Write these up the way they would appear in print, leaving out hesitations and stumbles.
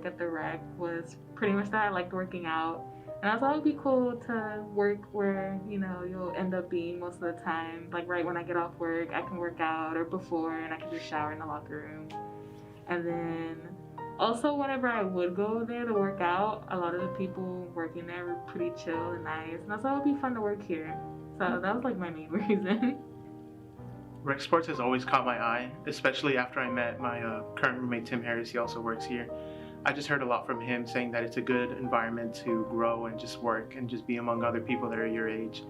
at the rec was pretty much that I liked working out. And I thought it would be cool to work where, you know, you'll end up being most of the time. Like right when I get off work, I can work out, or before, and I can just shower in the locker room. And then also whenever I would go there to work out, a lot of the people working there were pretty chill and nice. And I thought it would be fun to work here. So that was like my main reason. Rec sports has always caught my eye, especially after I met my current roommate Tim Harris. He also works here. I just heard a lot from him saying that it's a good environment to grow and just work and just be among other people that are your age.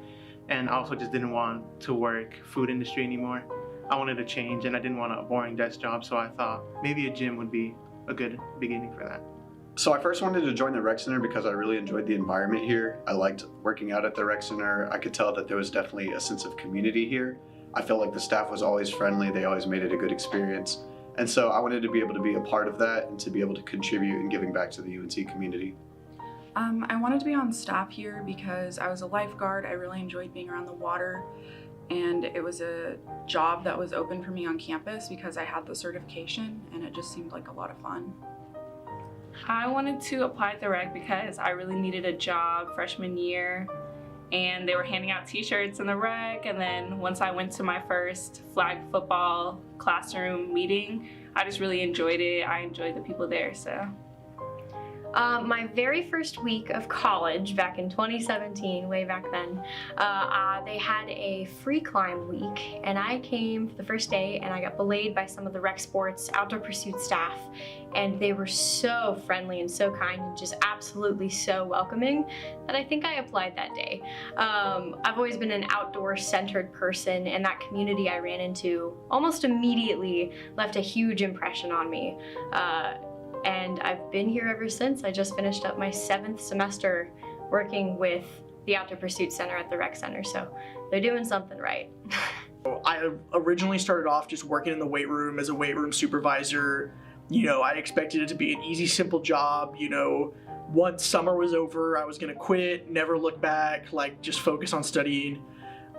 And I also just didn't want to work food industry anymore. I wanted to change, and I didn't want a boring desk job, so I thought maybe a gym would be a good beginning for that. So I first wanted to join the rec center because I really enjoyed the environment here. I liked working out at the rec center. I could tell that there was definitely a sense of community here. I felt like the staff was always friendly. They always made it a good experience. And so I wanted to be able to be a part of that and to be able to contribute in giving back to the UNT community. I wanted to be on staff here because I was a lifeguard. I really enjoyed being around the water, and it was a job that was open for me on campus because I had the certification, and it just seemed like a lot of fun. I wanted to apply at the rec because I really needed a job freshman year, and they were handing out t-shirts in the rec. And then once I went to my first flag football classroom meeting, I just really enjoyed it. I enjoyed the people there, so. My very first week of college back in 2017, way back then, they had a free climb week, and I came for the first day and I got belayed by some of the rec sports outdoor pursuit staff, and they were so friendly and so kind and just absolutely so welcoming that I think I applied that day. I've always been an outdoor centered person, and that community I ran into almost immediately left a huge impression on me. And I've been here ever since. I just finished up my 7th semester working with the Outdoor Pursuit Center at the Rec Center, so they're doing something right. I originally started off just working in the weight room as a weight room supervisor. You know, I expected it to be an easy, simple job. You know, once summer was over, I was gonna quit, never look back, like just focus on studying.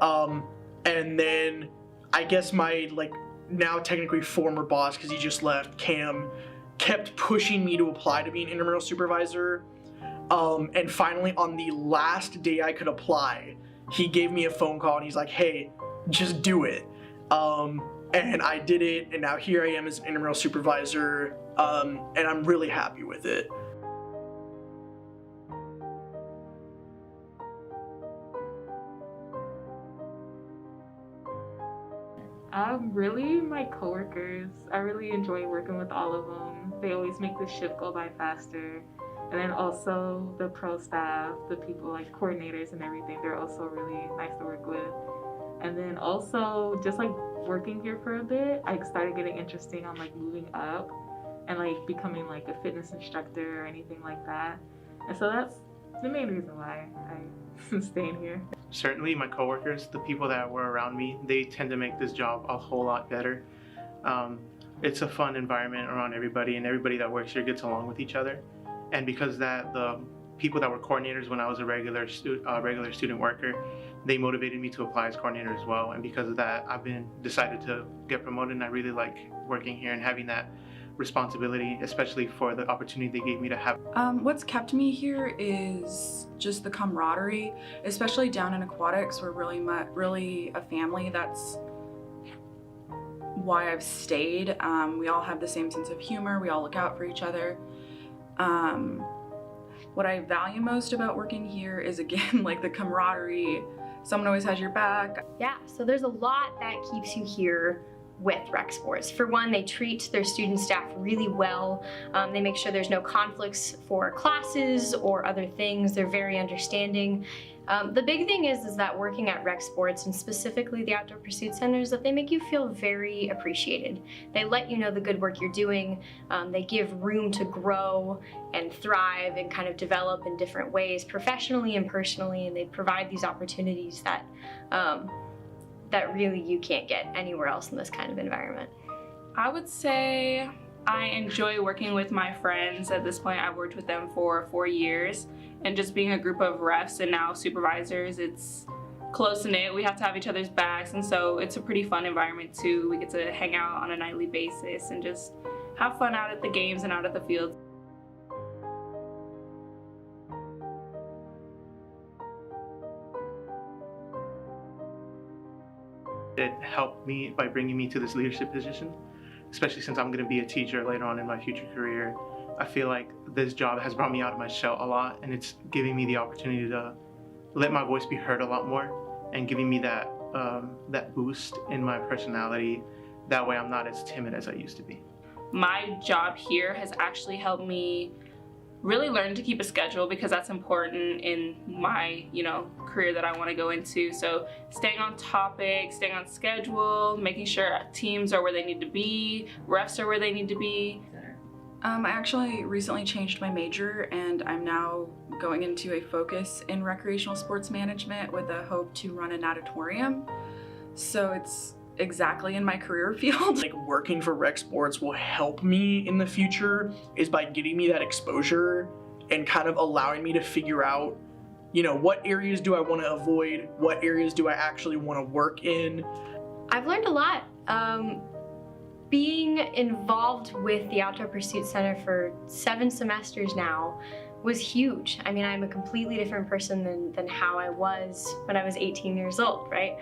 And then I guess my now technically former boss, because he just left, Cam, kept pushing me to apply to be an intramural supervisor. And finally, on the last day I could apply, he gave me a phone call and he's like, hey, just do it. And I did it, and now here I am as an intramural supervisor, and I'm really happy with it. Really my coworkers. I really enjoy working with all of them. They always make the shift go by faster. And then also the pro staff, the people like coordinators and everything, they're also really nice to work with. And then also just like working here for a bit, I started getting interesting on like moving up and like becoming like a fitness instructor or anything like that. And so that's the main reason why I'm staying here. Certainly my coworkers, the people that were around me, they tend to make this job a whole lot better. It's a fun environment around everybody, and everybody that works here gets along with each other. And because of that, the people that were coordinators when I was a regular student worker, they motivated me to apply as coordinator as well. And because of that, I've been decided to get promoted, and I really like working here and having that responsibility, especially for the opportunity they gave me to have. What's kept me here is just the camaraderie, especially down in aquatics. We're really a family. That's why I've stayed. We all have the same sense of humor. We all look out for each other. What I value most about working here is, again, like the camaraderie. Someone always has your back. Yeah, so there's a lot that keeps you here with rec sports. For one, they treat their student staff really well. They make sure there's no conflicts for classes or other things. They're very understanding. The big thing is that working at rec sports, and specifically the Outdoor Pursuit Centers, that they make you feel very appreciated. They let you know the good work you're doing. They give room to grow and thrive and kind of develop in different ways, professionally and personally, and they provide these opportunities that that really you can't get anywhere else in this kind of environment. I would say I enjoy working with my friends. At this point, I've worked with them for 4 years, and just being a group of refs and now supervisors, it's close-knit. We have to have each other's backs, and so it's a pretty fun environment too. We get to hang out on a nightly basis and just have fun out at the games and out at the fields. It helped me by bringing me to this leadership position, especially since I'm going to be a teacher later on in my future career. I feel like this job has brought me out of my shell a lot, and it's giving me the opportunity to let my voice be heard a lot more and giving me that boost in my personality. That way I'm not as timid as I used to be. My job here has actually helped me really learn to keep a schedule, because that's important in my, career that I want to go into. So staying on topic, staying on schedule, making sure teams are where they need to be, refs are where they need to be. I actually recently changed my major, and I'm now going into a focus in recreational sports management with a hope to run an auditorium. So it's exactly in my career field. Like, working for rec sports will help me in the future is by getting me that exposure and kind of allowing me to figure out, what areas do I want to avoid, what areas do I actually want to work in. I've learned a lot. Being involved with the Outdoor Pursuit Center for 7 semesters now was huge. I mean, I'm a completely different person than how I was when I was 18 years old, right?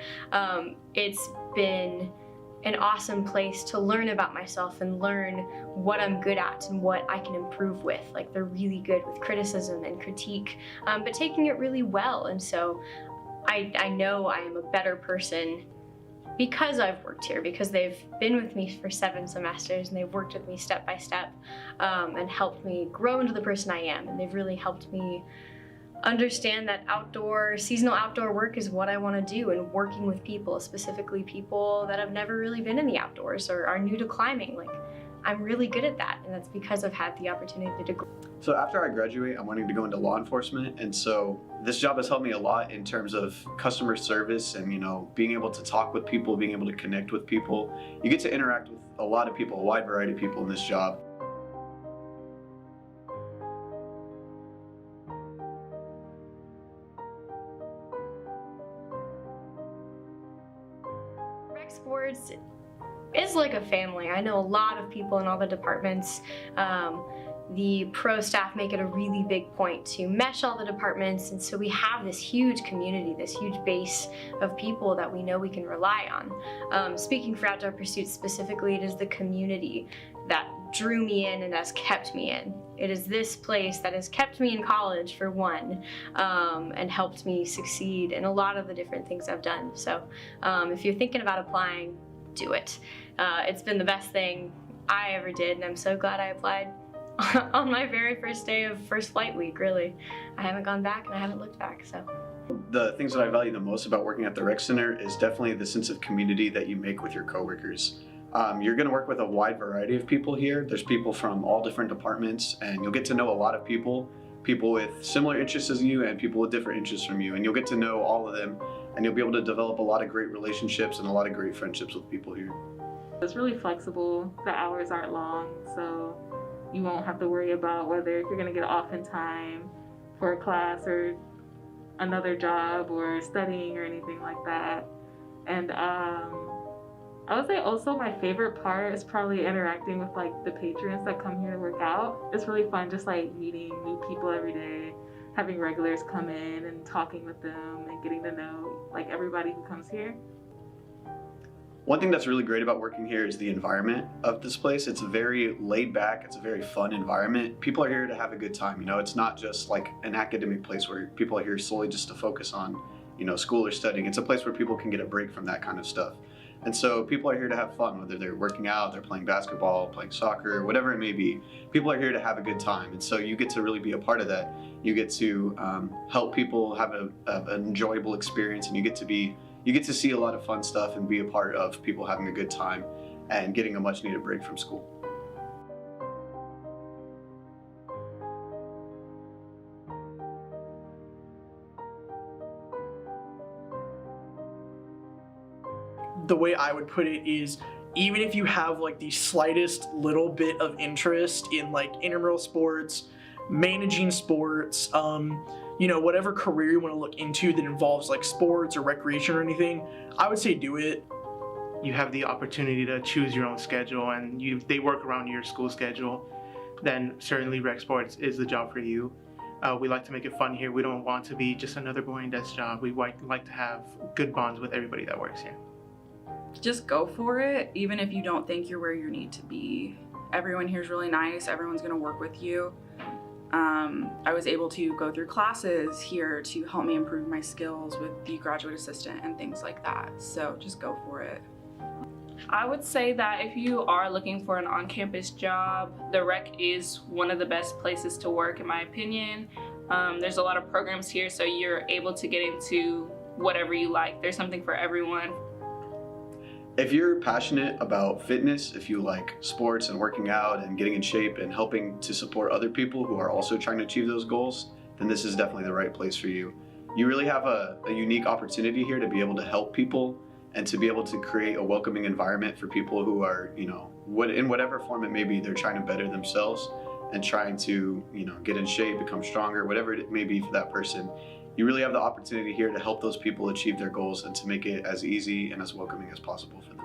It's been an awesome place to learn about myself and learn what I'm good at and what I can improve with. Like, they're really good with criticism and critique, but taking it really well. And so I know I am a better person because I've worked here, because they've been with me for 7 semesters and they've worked with me step by step and helped me grow into the person I am. And they've really helped me understand that seasonal outdoor work is what I want to do, and working with people, specifically people that have never really been in the outdoors or are new to climbing. Like, I'm really good at that, and that's because I've had the opportunity to grow. So after I graduate, I'm wanting to go into law enforcement, and so this job has helped me a lot in terms of customer service and, being able to talk with people, being able to connect with people. You get to interact with a lot of people, a wide variety of people in this job. Rec sports is like a family. I know a lot of people in all the departments. The pro staff make it a really big point to mesh all the departments, and so we have this huge community, this huge base of people that we know we can rely on. Speaking for Outdoor Pursuits specifically, it is the community that drew me in and has kept me in. It is this place that has kept me in college, for one, and helped me succeed in a lot of the different things I've done. So if you're thinking about applying, do it. It's been the best thing I ever did, and I'm so glad I applied on my very first day of first flight week, really. I haven't gone back and I haven't looked back, so. The things that I value the most about working at the rec center is definitely the sense of community that you make with your coworkers. You're going to work with a wide variety of people here. There's people from all different departments, and you'll get to know a lot of people with similar interests as you and people with different interests from you, and you'll get to know all of them, and you'll be able to develop a lot of great relationships and a lot of great friendships with people here. It's really flexible. The hours aren't long, so you won't have to worry about whether you're going to get off in time for a class or another job or studying or anything like that. And I would say also my favorite part is probably interacting with the patrons that come here to work out. It's really fun just meeting new people every day, having regulars come in and talking with them and getting to know everybody who comes here. One thing that's really great about working here is the environment of this place. It's very laid back. It's a very fun environment. People are here to have a good time. It's not just like an academic place where people are here solely just to focus on, school or studying. It's a place where people can get a break from that kind of stuff. And so people are here to have fun, whether they're working out, they're playing basketball, playing soccer, whatever it may be. People are here to have a good time. And so you get to really be a part of that. You get to help people have an enjoyable experience, and you get to see a lot of fun stuff and be a part of people having a good time and getting a much needed break from school. The way I would put it is, even if you have the slightest little bit of interest in intramural sports, managing sports, whatever career you want to look into that involves sports or recreation or anything, I would say do it. You have the opportunity to choose your own schedule, and they work around your school schedule. Then certainly rec sports is the job for you. We like to make it fun here. We don't want to be just another boring desk job. We like to have good bonds with everybody that works here. just go for it, even if you don't think you're where you need to be. Everyone here is really nice. Everyone's gonna work with you. I was able to go through classes here to help me improve my skills with the graduate assistant and things like that. So just go for it. I would say that if you are looking for an on-campus job, the rec is one of the best places to work, in my opinion. There's a lot of programs here, so you're able to get into whatever you like. There's something for everyone. If you're passionate about fitness, if you like sports and working out and getting in shape and helping to support other people who are also trying to achieve those goals, then this is definitely the right place for you. You really have a unique opportunity here to be able to help people and to be able to create a welcoming environment for people who are, in whatever form it may be, they're trying to better themselves and trying to, get in shape, become stronger, whatever it may be for that person. You really have the opportunity here to help those people achieve their goals and to make it as easy and as welcoming as possible for them.